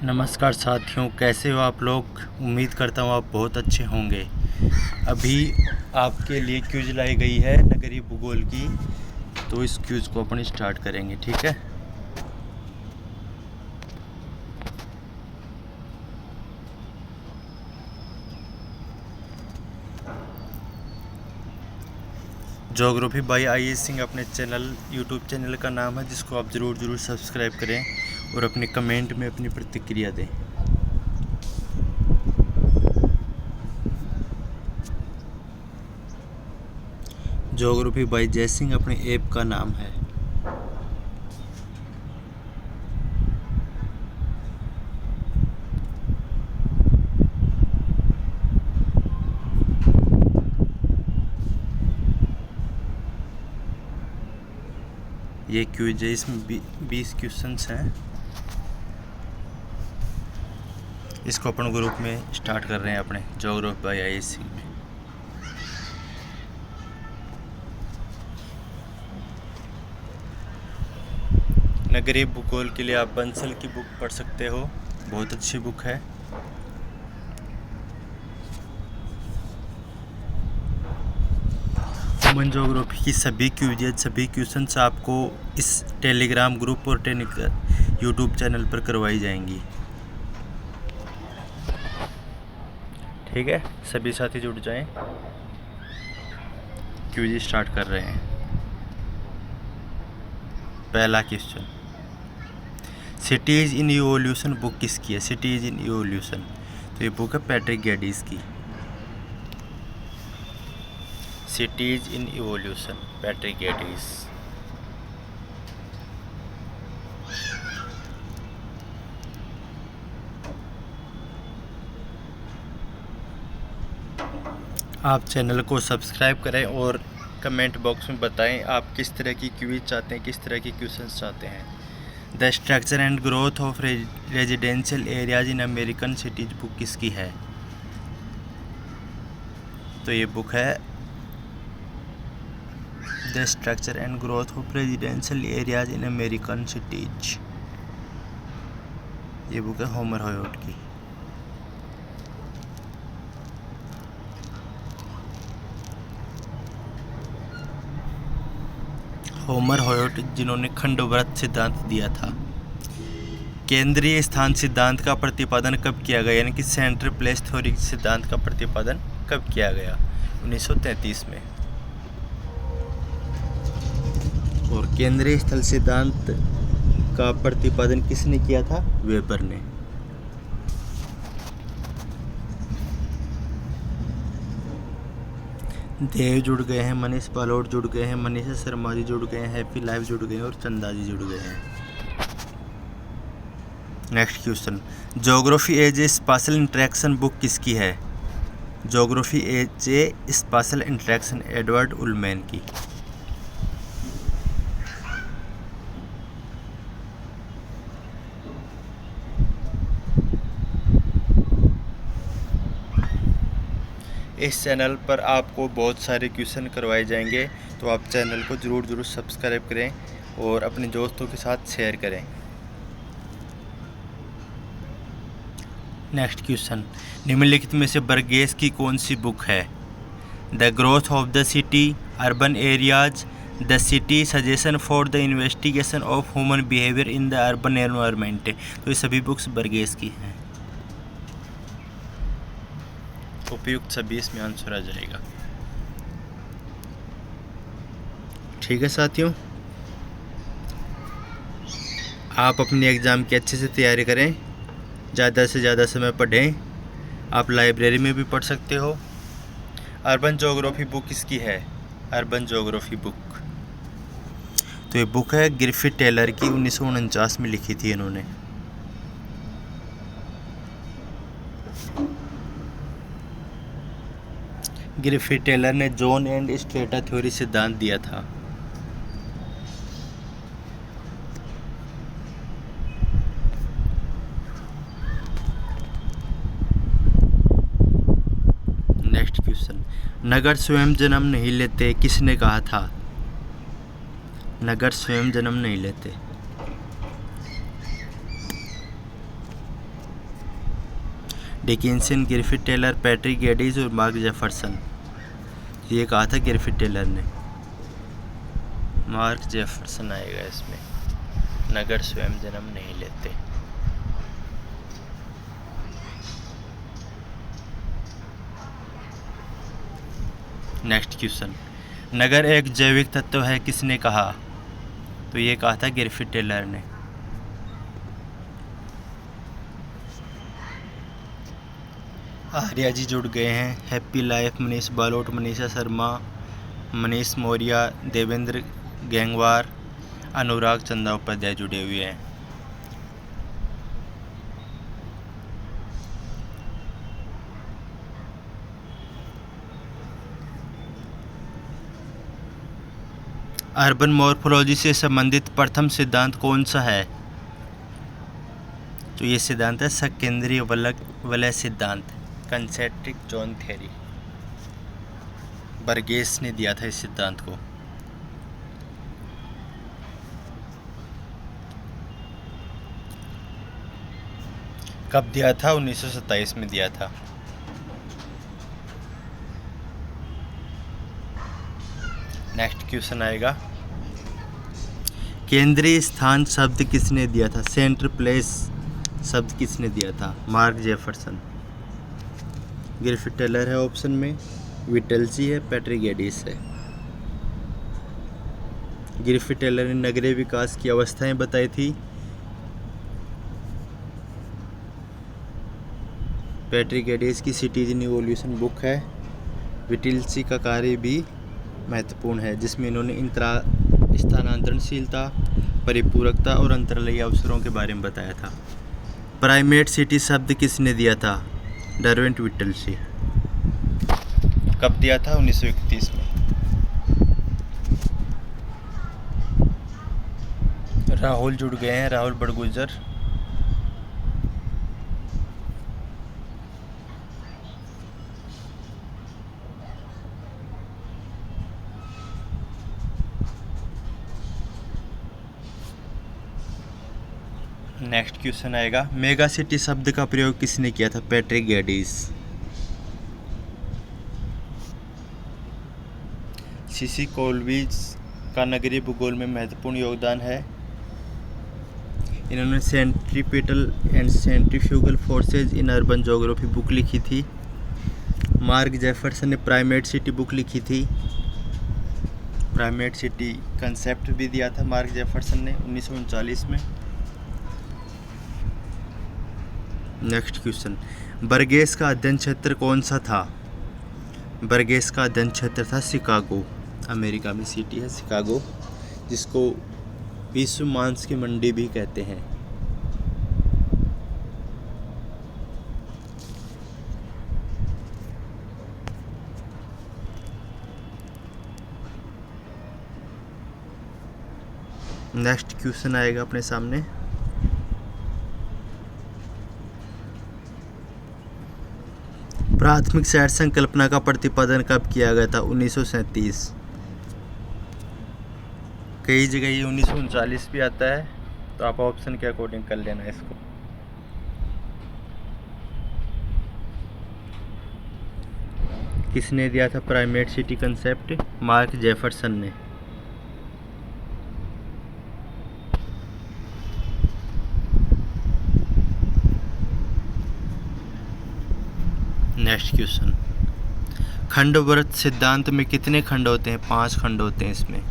नमस्कार साथियों, कैसे हो आप लोग। उम्मीद करता हूँ आप बहुत अच्छे होंगे। अभी आपके लिए क्विज लाई गई है नगरीय भूगोल की, तो इस क्विज को अपन स्टार्ट करेंगे। ठीक है। ज्योग्राफी बाय आई सिंह अपने यूट्यूब चैनल का नाम है, जिसको आप ज़रूर सब्सक्राइब करें और अपने कमेंट में अपनी प्रतिक्रिया दें। ज्योग्राफी बाय जय सिंह अपने ऐप का नाम है। ये क्विज है, इसमें 20 क्वेश्चंस हैं। इसको अपन ग्रुप में स्टार्ट कर रहे हैं अपने ज्योग्राफी बाय आई सिंह में। नगरीय भूगोल के लिए आप बंसल की बुक पढ़ सकते हो, बहुत अच्छी बुक है। ह्यूमन ज्योग्राफी की सभी क्विज़, सभी क्वेश्चंस आपको इस टेलीग्राम ग्रुप और यूट्यूब चैनल पर करवाई जाएंगी। ठीक है, सभी साथी जुड़ जाएं। क्विज स्टार्ट कर रहे हैं। पहला question, cities in evolution book किसकी है। सिटीज़ इन इवोल्यूशन, तो ये बुक है पैट्रिक गैडीज की। Cities in evolution, Patrick Geddes. आप चैनल को सब्सक्राइब करें और कमेंट बॉक्स में बताएं आप किस तरह की क्विज चाहते हैं, किस तरह की क्वेश्चंस चाहते हैं। The structure and growth of residential areas in American cities book किसकी है। तो ये बुक है the structure and growth of residential areas in American cities. ये बुक है होमर होयट की। होमर होयट, जिन्होंने खंडव्रत सिद्धांत दिया था। केंद्रीय स्थान सिद्धांत का प्रतिपादन कब किया गया, यानी कि सेंट्रल प्लेस थ्योरी सिद्धांत का प्रतिपादन कब किया गया। 1933 में। और केंद्रीय स्थल सिद्धांत का प्रतिपादन किसने किया था। वेबर ने। देव जुड़ गए हैं, मनीष बालोट जुड़ गए हैं, मनीषा शर्मा जी जुड़ गए हैं, हैप्पी लाइफ जुड़ गए हैं और चंदा जी जुड़ गए हैं। Next question, geography as a special interaction book किसकी है। Geography as a special interaction, Edward Ullman की। इस चैनल पर आपको बहुत सारे क्वेश्चन करवाए जाएंगे, तो आप चैनल को ज़रूर सब्सक्राइब करें और अपने दोस्तों के साथ शेयर करें। नेक्स्ट क्वेश्चन, निम्नलिखित में से बर्गेस की कौन सी बुक है। The growth of the city, urban areas, the city, suggestion for the investigation of human behaviour in the urban environment. तो ये सभी बुक्स बर्गेस की हैं। उपयुक्त सभी इसमें आंसर आ जाएगा। ठीक है साथियों, आप अपनी एग्ज़ाम की अच्छे से तैयारी करें, ज़्यादा से ज़्यादा समय पढ़ें। आप लाइब्रेरी में भी पढ़ सकते हो। अर्बन ज्योग्राफी बुक किसकी है। अर्बन ज्योग्राफी बुक, तो ये बुक है ग्रिफिथ टेलर की, 1949 में लिखी थी इन्होंने। ग्रिफिथ टेलर ने जोन एंड स्ट्रेटा थ्योरी सिद्धांत दिया था। नेक्स्ट क्वेश्चन, नगर स्वयं जन्म नहीं लेते किसने कहा था। नगर स्वयं जन्म नहीं लेते। डिकिंसन, ग्रिफिथ टेलर, पैट्रिक गेडिस और मार्क जेफरसन। ये कहा था ग्रिफिथ टेलर ने। मार्क जेफरसन आएगा इसमें। नगर स्वयं जन्म नहीं लेते। नेक्स्ट क्वेश्चन, नगर एक जैविक तत्व है किसने कहा? तो ये कहा था ग्रिफिथ टेलर ने। आर्या जी जुड़ गए हैं। हैप्पी लाइफ, मनीष बालोट, मनीषा शर्मा, मनीष मौर्य, देवेंद्र गैंगवार, अनुराग चंदोपाध्याय जुड़े हुए हैं। अर्बन मॉर्फोलॉजी से संबंधित प्रथम सिद्धांत कौन सा है? तो ये सिद्धांत है सकेंद्रीय वलय सिद्धांत, कंसेंट्रिक जोन थ्योरी। बर्गेस ने दिया था इस सिद्धांत को। कब दिया था? 1927 में दिया था। नेक्स्ट क्वेश्चन आएगा, केंद्रीय स्थान शब्द किसने दिया था? सेंटर प्लेस शब्द किसने दिया था? Mark Jefferson. ग्रिफिथ टेलर है ऑप्शन में, विटलसी है, पैट्रिक गेडिस है। ग्रिफिथ टेलर ने नगरीय विकास की अवस्थाएं बताई थी। पैट्रिक गेडिस की सिटीजन इवोल्यूशन बुक है। विटलसी का कार्य भी महत्वपूर्ण है, जिसमें इन्होंने स्थानांतरणशीलता, परिपूरकता और अंतरालीय अवसरों के बारे में बताया था। प्राइमेट सिटी शब्द किसने दिया था? डरवेंट विटलसी। कब दिया था? 1931 में। राहुल जुड़ गए हैं, राहुल बड़गुजर। नेक्स्ट क्वेश्चन आएगा, मेगा सिटी शब्द का प्रयोग किसने किया था? पैट्रिक गेडिस। सीसी कोलविज का नगरीय भूगोल में महत्वपूर्ण योगदान है। इन्होंने centripetal and centrifugal forces in urban geography book लिखी थी। मार्क जेफरसन ने प्राइमेट सिटी बुक लिखी थी। प्राइमेट सिटी कंसेप्ट भी दिया था मार्क जेफरसन ने 1939 में। नेक्स्ट क्वेश्चन, बर्गेस का अध्ययन क्षेत्र कौन सा था? बर्गेस का अध्ययन क्षेत्र था शिकागो। अमेरिका में सिटी है शिकागो, जिसको विश्व मांस की मंडी भी कहते हैं। नेक्स्ट क्वेश्चन आएगा अपने सामने, प्राथमिक शहर संकल्पना का प्रतिपादन कब किया गया था? 1937। कई जगह ये 1939 भी आता है, तो आप ऑप्शन के अकॉर्डिंग कर लेना इसको। किसने दिया था primate city concept? Mark Jefferson ने। नेक्स्ट क्वेश्चन, खंडव्रत सिद्धांत में कितने खंड होते हैं? 5 खंड होते हैं इसमें।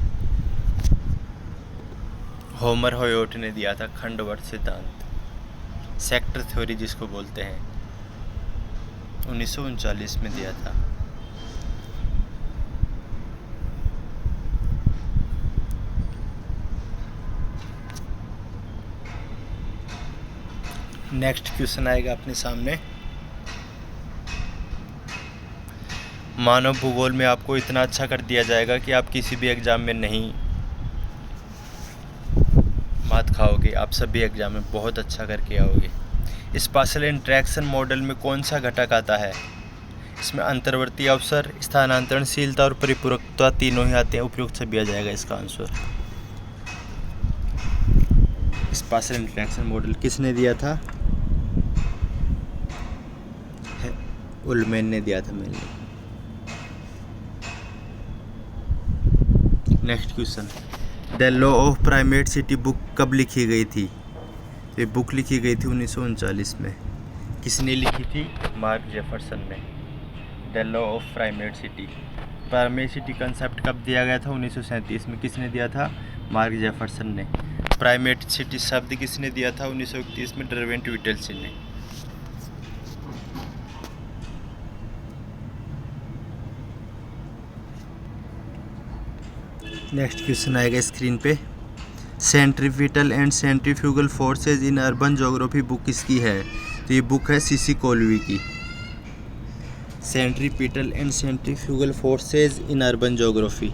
होमर होयोट ने दिया था खंडव्रत सिद्धांत, सेक्टर थ्योरी जिसको बोलते हैं, 1939 में दिया था। नेक्स्ट क्वेश्चन आएगा अपने सामने, मानव भूगोल में आपको इतना अच्छा कर दिया जाएगा कि आप किसी भी एग्ज़ाम में नहीं मात खाओगे, आप सभी एग्ज़ाम में बहुत अच्छा करके आओगे। स्पाशियल इंटरेक्शन मॉडल में कौन सा घटक आता है? इसमें अंतर्वर्ती अवसर, स्थानांतरणशीलता और परिपूरकता तीनों ही आते हैं। उपयुक्त सभी आ जाएगा इसका आंसर। स्पाशियल इंटरेक्शन मॉडल किसने दिया था? उलमेन ने दिया था mainly. Next question, the law of primate city book कब लिखी गई थी? ये बुक लिखी गई थी 1939 में। किसने लिखी थी? मार्क जेफरसन ने। The law of primate city, primate city concept कब दिया गया था? 1937 में। किसने दिया था? मार्क जेफरसन ने। प्राइमेट सिटी शब्द किसने दिया था? 1931 में डरवेंट विटलसन ने। नेक्स्ट क्वेश्चन आएगा स्क्रीन पे, centripetal and centrifugal forces in urban geography book किसकी है? तो ये बुक है सीसी कोलवी की। Centripetal and centrifugal forces in urban geography.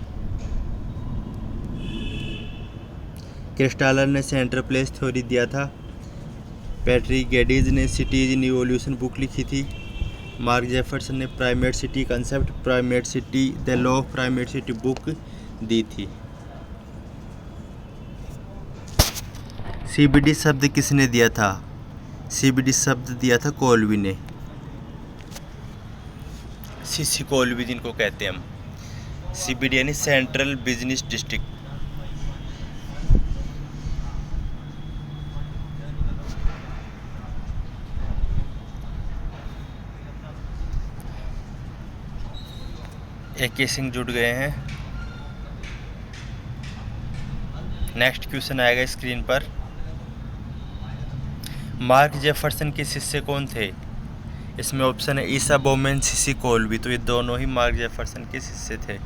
Christaller ने सेंटर प्लेस थ्योरी दिया था। पैट्रिक गेडिज ने सिटीज इन इवोल्यूशन बुक लिखी थी। मार्क जेफरसन ने primate city concept, primate city the law of primate city book दी थी। सीबीडी शब्द किसने दिया था? सीबीडी शब्द दिया था कोलवी ने। सीसी कोलवी जिनको कहते हैं हम, सीबीडी यानी central business district. AK Singh जुड़ गए हैं। नेक्स्ट क्वेश्चन आएगा स्क्रीन पर, मार्क जेफरसन के शिष्य कौन थे? इसमें ऑप्शन है ईसा बोमेन, सीसी कोलवी। तो ये दोनों ही मार्क जेफरसन के शिष्य थे।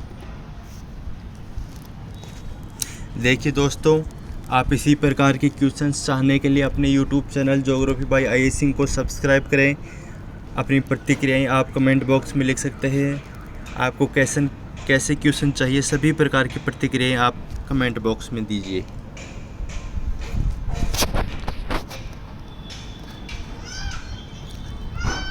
देखिए दोस्तों, आप इसी प्रकार के क्वेश्चंस चाहने के लिए अपने YouTube चैनल ज्योग्राफी बाय आई सिंह को सब्सक्राइब करें। अपनी प्रतिक्रियाएं आप कमेंट बॉक्स में लिख सकते हैं। आपको कैसे क्वेश्चन चाहिए, सभी प्रकार की प्रतिक्रियाएं आप कमेंट बॉक्स में दीजिए।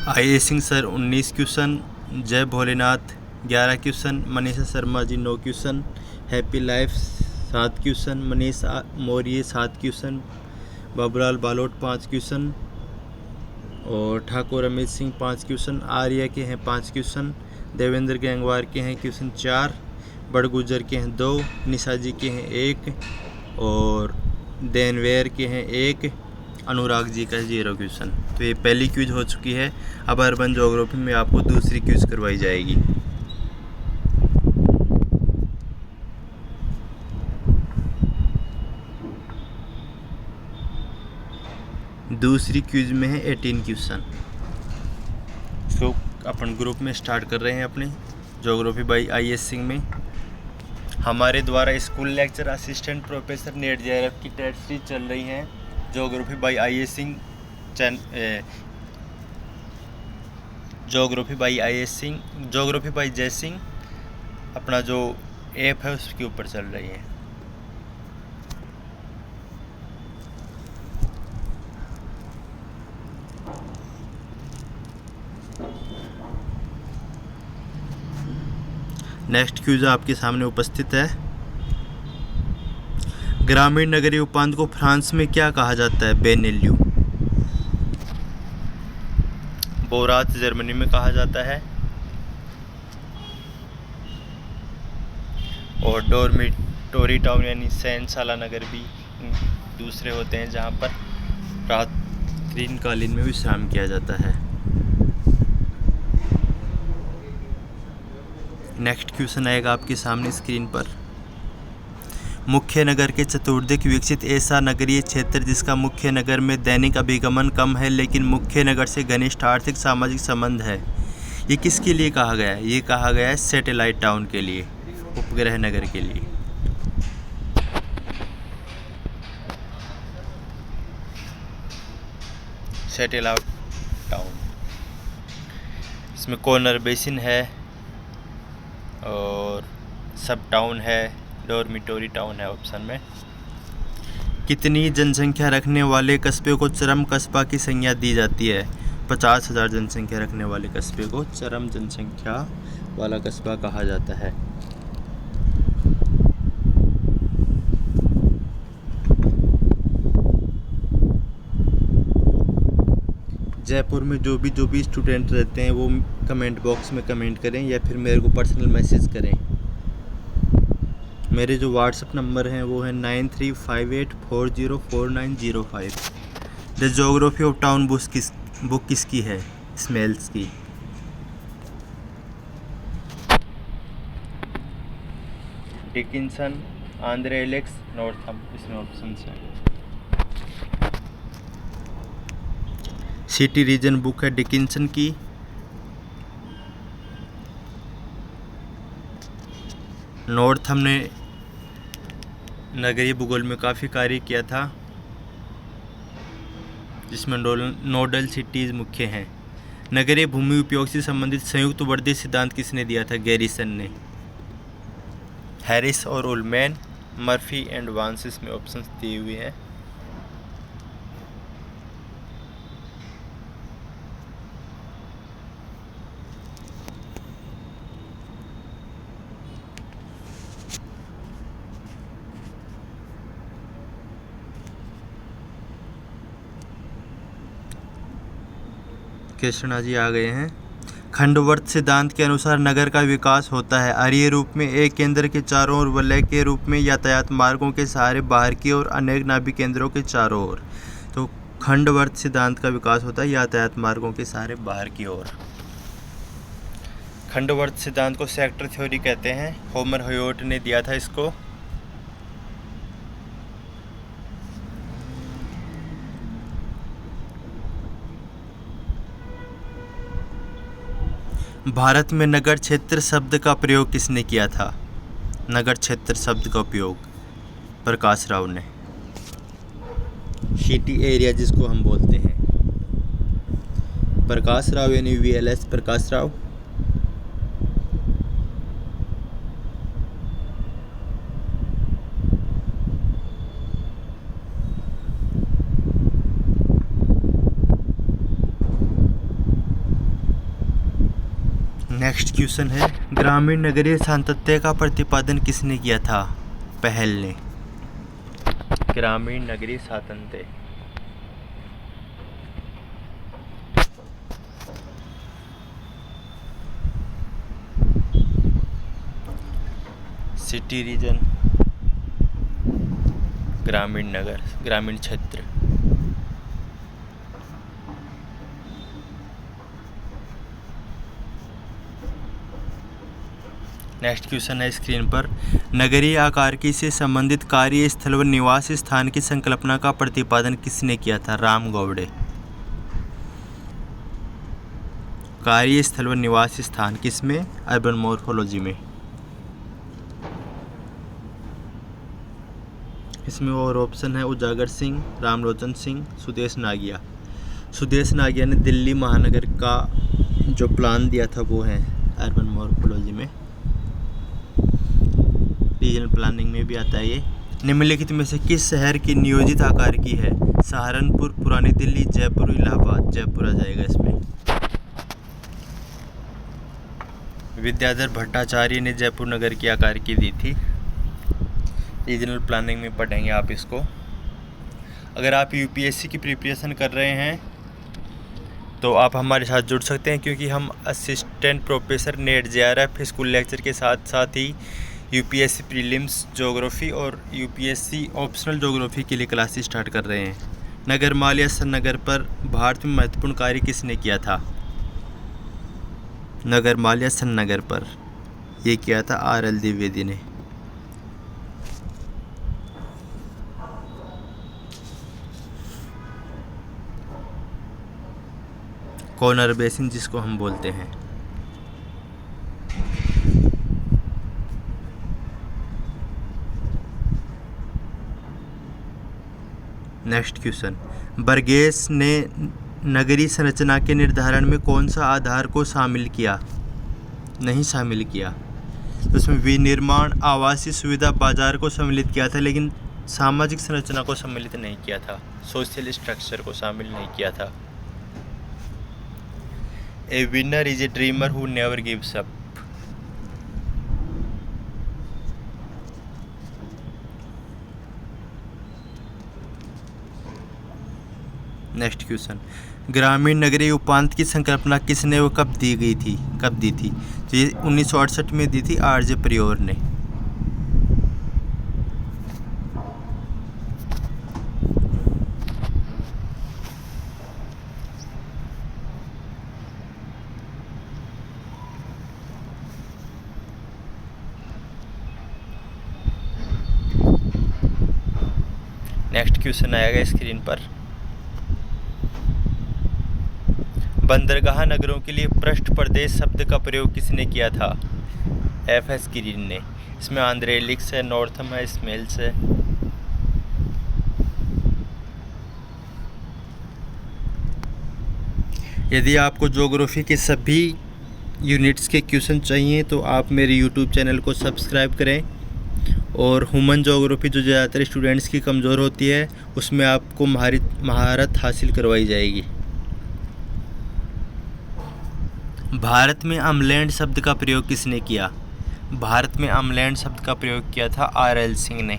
आई सिंह सर 19 क्वेश्चन, जय Bholenath 11 question, Manisha Sharma ji 9 question, happy life 7 question, Manish Maurya 7 question, Babulal Balot 5 question और ठाकुर अमित सिंह 5 क्वेश्चन, आर्या के हैं 5 क्वेश्चन, देवेंद्र गैंगवार के हैं क्वेश्चन 4, बड़गुजर के हैं 2, निशा जी के हैं 1 और देनवेयर के हैं 1, अनुराग जी का 0 क्वेश्चन। तो ये पहली क्विज हो चुकी है। अब अर्बन ज्योग्राफी में आपको दूसरी क्विज करवाई जाएगी। दूसरी क्विज में है 18 क्वेश्चन। तो अपन ग्रुप में स्टार्ट कर रहे हैं अपने ज्योग्राफी बाय आई सिंह में। हमारे द्वारा school lecture assistant professor net JRF की टेस्ट सीरीज चल रही हैं ज्योग्राफी बाय आई सिंह, ज्योग्राफी बाय जय सिंह अपना जो ऐप है उसके ऊपर चल रही है। नेक्स्ट क्विज आपके सामने उपस्थित है। ग्रामीण नगरीय उपांत को फ्रांस में क्या कहा जाता है? बेनेल्यू। बोरात जर्मनी में कहा जाता है और डोरमिटोरी टाउन यानी सैनशाला नगर भी दूसरे होते हैं जहां पर रात्रिकालीन में विश्राम किया जाता है। नेक्स्ट क्वेश्चन आएगा आपके सामने स्क्रीन पर, मुख्य नगर के चतुर्दिक विकसित ऐसा नगरीय क्षेत्र जिसका मुख्य नगर में दैनिक अभिगमन कम है लेकिन मुख्य नगर से घनिष्ठ आर्थिक सामाजिक संबंध है, ये किसके लिए कहा गया है? ये कहा गया है सैटेलाइट टाउन के लिए, उपग्रह नगर के लिए। सैटेलाइट टाउन, इसमें कॉर्नर बेसिन है और सब टाउन है, डॉर्मिटोरी टाउन है ऑप्शन में। कितनी जनसंख्या रखने वाले कस्बे को चरम कस्बा की संज्ञा दी जाती है? 50,000 जनसंख्या रखने वाले कस्बे को चरम जनसंख्या वाला कस्बा कहा जाता है। जयपुर में जो भी स्टूडेंट रहते हैं वो कमेंट बॉक्स में कमेंट करें या फिर मेरे को पर्सनल मैसेज करें। मेरे जो व्हाट्सअप नंबर हैं वो है 9358404905। The geography of town book किसकी है? स्मेल्स की। डिकिंसन, आंद्रे एलेक्स, नॉर्थम, इसमें ऑप्शन है। सिटी रीजन बुक है डिकिंसन की। नॉर्थम ने नगरीय भूगोल में काफ़ी कार्य किया था, जिसमें नोडल सिटीज़ मुख्य हैं। नगरीय भूमि उपयोग से संबंधित संयुक्त वर्दी सिद्धांत किसने दिया था? गैरिसन ने। हैरिस और उलमैन, मर्फी एंड वांसिस में ऑप्शंस दिए हुए हैं। कृष्णा जी आ गए हैं। खंडवर्त सिद्धांत के अनुसार नगर का विकास होता है आर्य रूप में, एक केंद्र के चारों ओर, वलय के रूप में, यातायात मार्गों के सहारे बाहर की ओर, अनेक नाभिक केंद्रों के चारों ओर। तो खंडवर्त सिद्धांत का विकास होता है यातायात मार्गों के सहारे बाहर की ओर। खंडवर्त सिद्धांत को सेक्टर थ्योरी कहते हैं। होमर हयोट ने दिया था इसको। भारत में नगर क्षेत्र शब्द का प्रयोग किसने किया था? नगर क्षेत्र शब्द का उपयोग प्रकाश राव ने। सिटी एरिया जिसको हम बोलते हैं, प्रकाश राव यानी VLS Prakash Rao. Next question है, ग्रामीण नगरीय सातत्य का प्रतिपादन किसने किया था? पहल ने। ग्रामीण नगरीय सातत्य। सिटी रीजन, ग्रामीण नगर, ग्रामीण क्षेत्र। नेक्स्ट क्वेश्चन है स्क्रीन पर, नगरीय आकारिकी से संबंधित कार्यस्थल व निवास स्थान की संकल्पना का प्रतिपादन किसने किया था? राम गौड़े। कार्यस्थल व निवास स्थान किसमें? अर्बन मॉर्फोलॉजी में। इसमें और ऑप्शन है उजागर सिंह, रामलोचन सिंह, सुदेश नागिया। सुदेश नागिया ने दिल्ली महानगर का जो प्लान दिया था वो है अर्बन मॉर्फोलॉजी में। रीजनल प्लानिंग में भी आता है ये। निम्नलिखित में से किस शहर की नियोजित आकार की है? सहारनपुर, पुरानी दिल्ली, जयपुर, इलाहाबाद। जयपुर आ जाएगा इसमें। विद्याधर भट्टाचार्य ने जयपुर नगर की आकार की दी थी। रीजनल प्लानिंग में पढ़ेंगे आप इसको। अगर आप UPSC की प्रिपरेशन कर रहे हैं तो आप हमारे साथ जुड़ सकते हैं, क्योंकि हम assistant professor net JRF school lecture के साथ साथ ही UPSC प्रीलिम्स ज्योग्राफी और UPSC ऑप्शनल ज्योग्राफी के लिए क्लासेस स्टार्ट कर रहे हैं। नगरमाल या सन्नगर पर भारत में महत्वपूर्ण कार्य किसने किया था? नगरमाल या सन्नगर पर ये किया था RL द्विवेदी ने। कॉर्नर बेसिन जिसको हम बोलते हैं। नेक्स्ट क्वेश्चन, बर्गेस ने नगरीय संरचना के निर्धारण में कौन सा आधार को शामिल किया? नहीं शामिल किया। तो उसमें विनिर्माण, आवासीय सुविधा, बाजार को सम्मिलित किया था, लेकिन सामाजिक संरचना को सम्मिलित नहीं किया था। सोशल स्ट्रक्चर को शामिल नहीं किया था। ए winner is a dreamer who never gives up. Next question, ग्रामीण नगरीय उपांत की संकल्पना किसने व कब दी थी? तो ये 1968 में दी थी आरजे परियोर ने। नेक्स्ट क्वेश्चन आएगा स्क्रीन पर, बंदरगाह नगरों के लिए पृष्ठ प्रदेश शब्द का प्रयोग किसने किया था? एफ.एस. गिरीन ने। इसमें आंद्रेलिक्स है, नॉर्थम है, स्मेल्स है। यदि आपको ज्योग्राफी के सभी यूनिट्स के क्वेश्चन चाहिए तो आप मेरे यूट्यूब चैनल को सब्सक्राइब करें, और ह्यूमन ज्योग्राफी जो ज़्यादातर स्टूडेंट्स की कमज़ोर होती है उसमें आपको महारत हासिल करवाई जाएगी। भारत में अमलैंड शब्द का प्रयोग किसने किया? भारत में अमलैंड शब्द का प्रयोग किया था आर.एल. सिंह ने।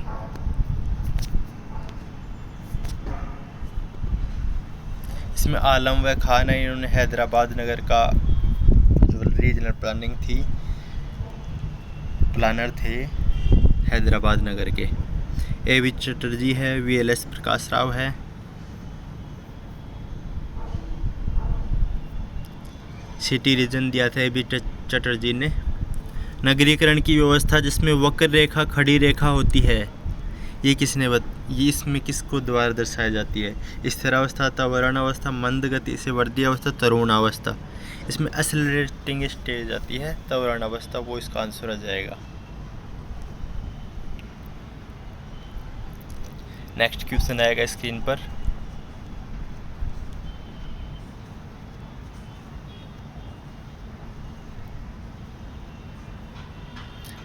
इसमें आलम व खान है, इन्होंने हैदराबाद नगर का जो रीजनल प्लानिंग थी, प्लानर थे हैदराबाद नगर के। ए.बी. चटर्जी है, वी.एल.एस. प्रकाश राव है। सिटी रीजन दिया था ए.बी. चटर्जी ने। नगरीकरण की व्यवस्था जिसमें वक्र रेखा खड़ी रेखा होती है, ये ये इसमें किसको द्वारा दर्शाई जाती है? स्थिरावस्था, त्वरण अवस्था, मंद गति से वर्दी अवस्था, तरुण अवस्था। इसमें एक्सेलरेटिंग स्टेज आती है त्वरण अवस्था, वो इसका आंसर आ जाएगा। नेक्स्ट क्वेश्चन आएगा स्क्रीन पर,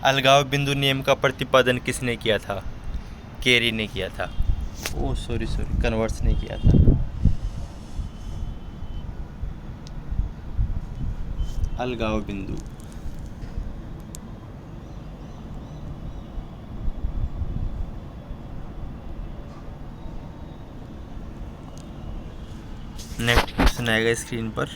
अलगाव बिंदु नियम का प्रतिपादन किसने किया था? केरी ने किया था। सॉरी कन्वर्स ने किया था। अलगाव बिंदु। नेक्स्ट क्वेश्चन आएगा स्क्रीन पर,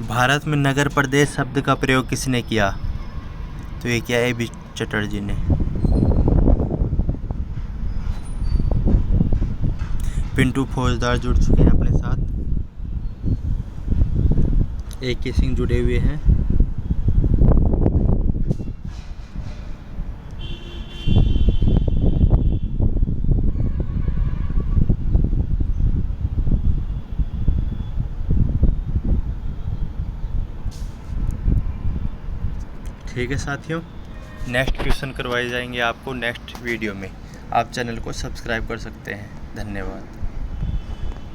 भारत में नगर प्रदेश शब्द का प्रयोग किसने किया? तो ये क्या है? ए.बी. चटर्जी ने। पिंटू फौजदार जुड़ चुके हैं अपने साथ, ए.के. सिंह जुड़े हुए हैं। ठीक है साथियों, नेक्स्ट क्वेश्चन करवाए जाएंगे आपको नेक्स्ट वीडियो में। आप चैनल को सब्सक्राइब कर सकते हैं। धन्यवाद।